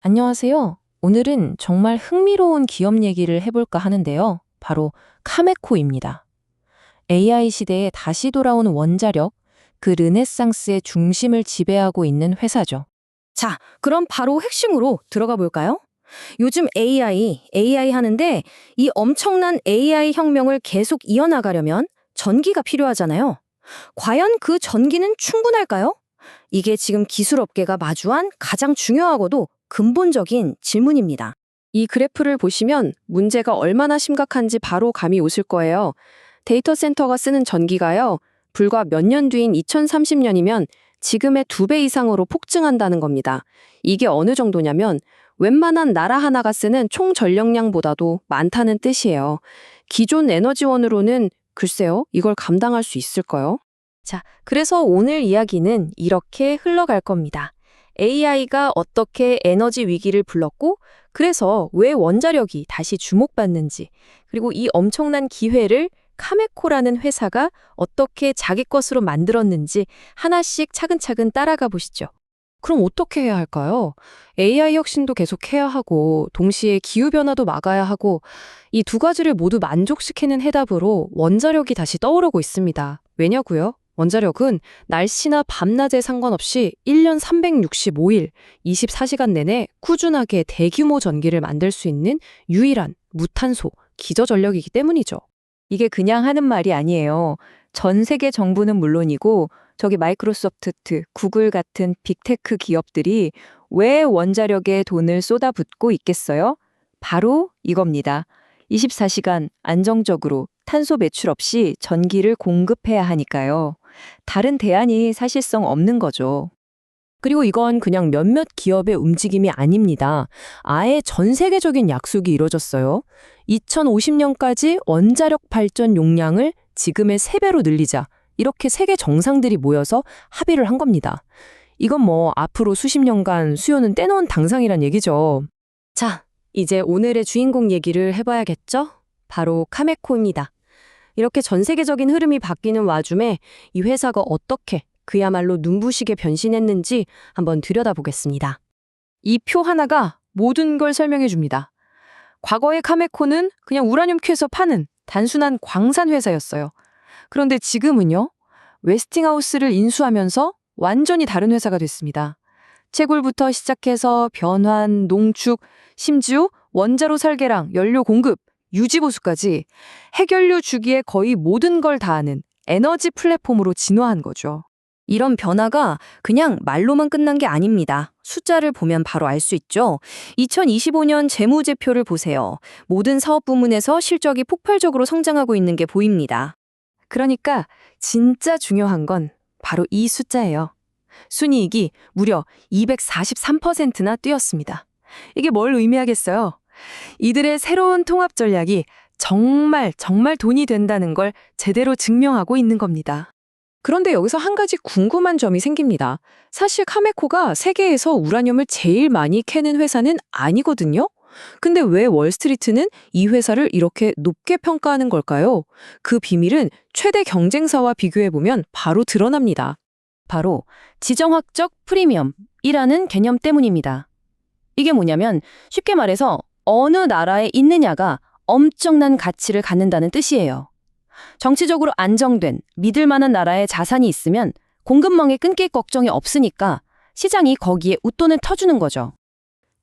안녕하세요. 오늘은 정말 흥미로운 기업 얘기를 해볼까 하는데요. 바로 카메코입니다. AI 시대에 다시 돌아온 원자력, 그 르네상스의 중심을 지배하고 있는 회사죠. 자, 그럼 바로 핵심으로 들어가 볼까요? 요즘 AI 하는데 이 엄청난 AI 혁명을 계속 이어나가려면 전기가 필요하잖아요. 과연 그 전기는 충분할까요? 이게 지금 기술업계가 마주한 가장 중요하고도 근본적인 질문입니다. 이 그래프를 보시면 문제가 얼마나 심각한지 바로 감이 오실 거예요. 데이터 센터가 쓰는 전기가요, 불과 몇 년 뒤인 2030년이면 지금의 2배 이상으로 폭증한다는 겁니다. 이게 어느 정도냐면 웬만한 나라 하나가 쓰는 총 전력량보다도 많다는 뜻이에요. 기존 에너지원으로는 글쎄요, 이걸 감당할 수 있을까요? 자, 그래서 오늘 이야기는 이렇게 흘러갈 겁니다. AI가 어떻게 에너지 위기를 불렀고, 그래서 왜 원자력이 다시 주목받는지, 그리고 이 엄청난 기회를 카메코라는 회사가 어떻게 자기 것으로 만들었는지 하나씩 차근차근 따라가 보시죠. 그럼 어떻게 해야 할까요? AI 혁신도 계속 해야 하고, 동시에 기후변화도 막아야 하고, 이 두 가지를 모두 만족시키는 해답으로 원자력이 다시 떠오르고 있습니다. 왜냐고요? 원자력은 날씨나 밤낮에 상관없이 1년 365일, 24시간 내내 꾸준하게 대규모 전기를 만들 수 있는 유일한 무탄소, 기저전력이기 때문이죠. 이게 그냥 하는 말이 아니에요. 전 세계 정부는 물론이고 저기 마이크로소프트, 구글 같은 빅테크 기업들이 왜 원자력에 돈을 쏟아붓고 있겠어요? 바로 이겁니다. 24시간 안정적으로 탄소 배출 없이 전기를 공급해야 하니까요. 다른 대안이 사실상 없는 거죠. 그리고 이건 그냥 몇몇 기업의 움직임이 아닙니다. 아예 전 세계적인 약속이 이뤄졌어요. 2050년까지 원자력 발전 용량을 지금의 3배로 늘리자. 이렇게 세계 정상들이 모여서 합의를 한 겁니다. 이건 뭐 앞으로 수십 년간 수요는 떼놓은 당상이란 얘기죠. 자, 이제 오늘의 주인공 얘기를 해봐야겠죠? 바로 카메코입니다. 이렇게 전 세계적인 흐름이 바뀌는 와중에 이 회사가 어떻게 그야말로 눈부시게 변신했는지 한번 들여다보겠습니다. 이 표 하나가 모든 걸 설명해 줍니다. 과거의 카메코는 그냥 우라늄 캐서 파는 단순한 광산 회사였어요. 그런데 지금은요, 웨스팅하우스를 인수하면서 완전히 다른 회사가 됐습니다. 채굴부터 시작해서 변환, 농축, 심지어 원자로 설계랑 연료 공급, 유지 보수까지 핵연료 주기에 거의 모든 걸 다 하는 에너지 플랫폼으로 진화한 거죠. 이런 변화가 그냥 말로만 끝난 게 아닙니다. 숫자를 보면 바로 알 수 있죠. 2025년 재무제표를 보세요. 모든 사업 부문에서 실적이 폭발적으로 성장하고 있는 게 보입니다. 그러니까 진짜 중요한 건 바로 이 숫자예요. 순이익이 무려 243%나 뛰었습니다. 이게 뭘 의미하겠어요? 이들의 새로운 통합 전략이 정말 돈이 된다는 걸 제대로 증명하고 있는 겁니다. 그런데 여기서 한 가지 궁금한 점이 생깁니다. 사실 카메코가 세계에서 우라늄을 제일 많이 캐는 회사는 아니거든요? 근데 왜 월스트리트는 이 회사를 이렇게 높게 평가하는 걸까요? 그 비밀은 최대 경쟁사와 비교해보면 바로 드러납니다. 바로 지정학적 프리미엄이라는 개념 때문입니다. 이게 뭐냐면 쉽게 말해서 어느 나라에 있느냐가 엄청난 가치를 갖는다는 뜻이에요. 정치적으로 안정된 믿을 만한 나라에 자산이 있으면 공급망이 끊길 걱정이 없으니까 시장이 거기에 웃돈을 터주는 거죠.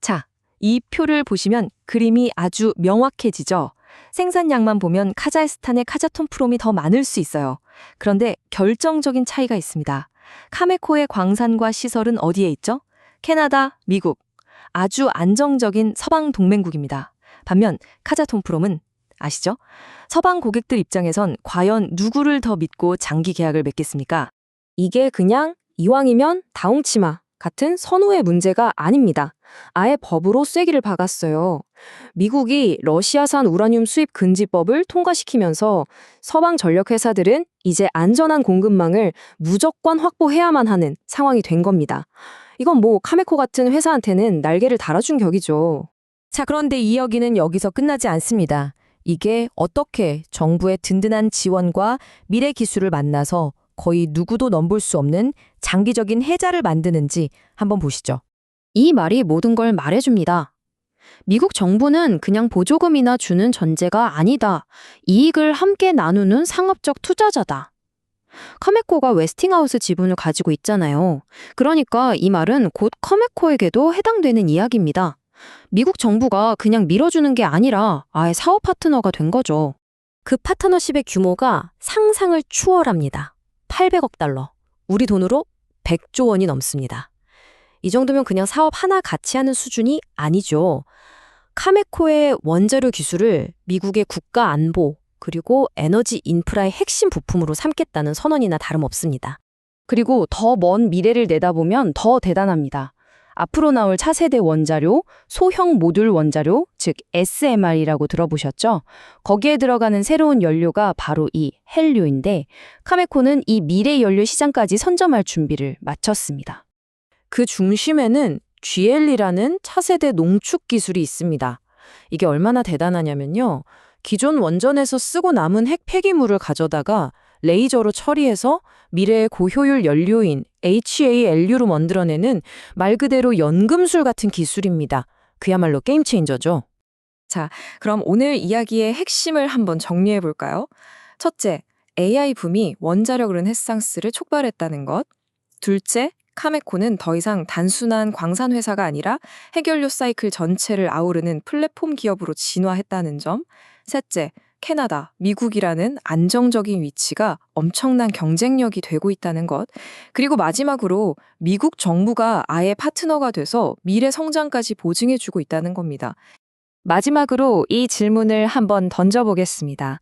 자, 이 표를 보시면 그림이 아주 명확해지죠. 생산량만 보면 카자흐스탄의 카자톤프롬이 더 많을 수 있어요. 그런데 결정적인 차이가 있습니다. 카메코의 광산과 시설은 어디에 있죠? 캐나다, 미국. 아주 안정적인 서방 동맹국입니다. 반면 카자톤프롬은 아시죠? 서방 고객들 입장에선 과연 누구를 더 믿고 장기 계약을 맺겠습니까? 이게 그냥 이왕이면 다홍치마 같은 선호의 문제가 아닙니다. 아예 법으로 쐐기를 박았어요. 미국이 러시아산 우라늄 수입 금지법을 통과시키면서 서방 전력 회사들은 이제 안전한 공급망을 무조건 확보해야만 하는 상황이 된 겁니다. 이건 뭐 카메코 같은 회사한테는 날개를 달아준 격이죠. 자, 그런데 이 이야기는 여기서 끝나지 않습니다. 이게 어떻게 정부의 든든한 지원과 미래 기술을 만나서 거의 누구도 넘볼 수 없는 장기적인 해자를 만드는지 한번 보시죠. 이 말이 모든 걸 말해줍니다. 미국 정부는 그냥 보조금이나 주는 전제가 아니다. 이익을 함께 나누는 상업적 투자자다. 카메코가 웨스팅하우스 지분을 가지고 있잖아요. 그러니까 이 말은 곧 카메코에게도 해당되는 이야기입니다. 미국 정부가 그냥 밀어주는 게 아니라 아예 사업 파트너가 된 거죠. 그 파트너십의 규모가 상상을 추월합니다. 800억 달러. 우리 돈으로 100조 원이 넘습니다. 이 정도면 그냥 사업 하나 같이 하는 수준이 아니죠. 카메코의 원자료 기술을 미국의 국가 안보 그리고 에너지 인프라의 핵심 부품으로 삼겠다는 선언이나 다름없습니다. 그리고 더 먼 미래를 내다보면 더 대단합니다. 앞으로 나올 차세대 원자료, 소형 모듈 원자료, 즉 SMR이라고 들어보셨죠? 거기에 들어가는 새로운 연료가 바로 이 헬륨인데 카메코는 이 미래 연료 시장까지 선점할 준비를 마쳤습니다. 그 중심에는 GL이라는 차세대 농축 기술이 있습니다. 이게 얼마나 대단하냐면요. 기존 원전에서 쓰고 남은 핵 폐기물을 가져다가 레이저로 처리해서 미래의 고효율 연료인 HALU로 만들어내는 말 그대로 연금술 같은 기술입니다. 그야말로 게임 체인저죠. 자, 그럼 오늘 이야기의 핵심을 한번 정리해 볼까요? 첫째, AI 붐이 원자력 르네상스를 촉발했다는 것. 둘째, 카메코는 더 이상 단순한 광산 회사가 아니라 핵연료 사이클 전체를 아우르는 플랫폼 기업으로 진화했다는 점. 셋째, 캐나다, 미국이라는 안정적인 위치가 엄청난 경쟁력이 되고 있다는 것. 그리고 마지막으로 미국 정부가 아예 파트너가 돼서 미래 성장까지 보증해주고 있다는 겁니다. 마지막으로 이 질문을 한번 던져보겠습니다.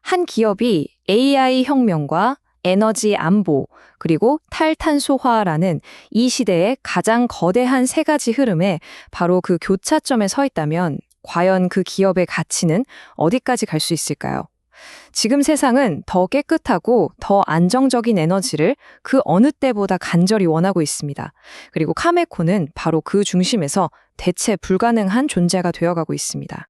한 기업이 AI 혁명과 에너지 안보, 그리고 탈탄소화라는 이 시대의 가장 거대한 세 가지 흐름에 바로 그 교차점에 서 있다면 과연 그 기업의 가치는 어디까지 갈 수 있을까요? 지금 세상은 더 깨끗하고 더 안정적인 에너지를 그 어느 때보다 간절히 원하고 있습니다. 그리고 카메코는 바로 그 중심에서 대체 불가능한 존재가 되어가고 있습니다.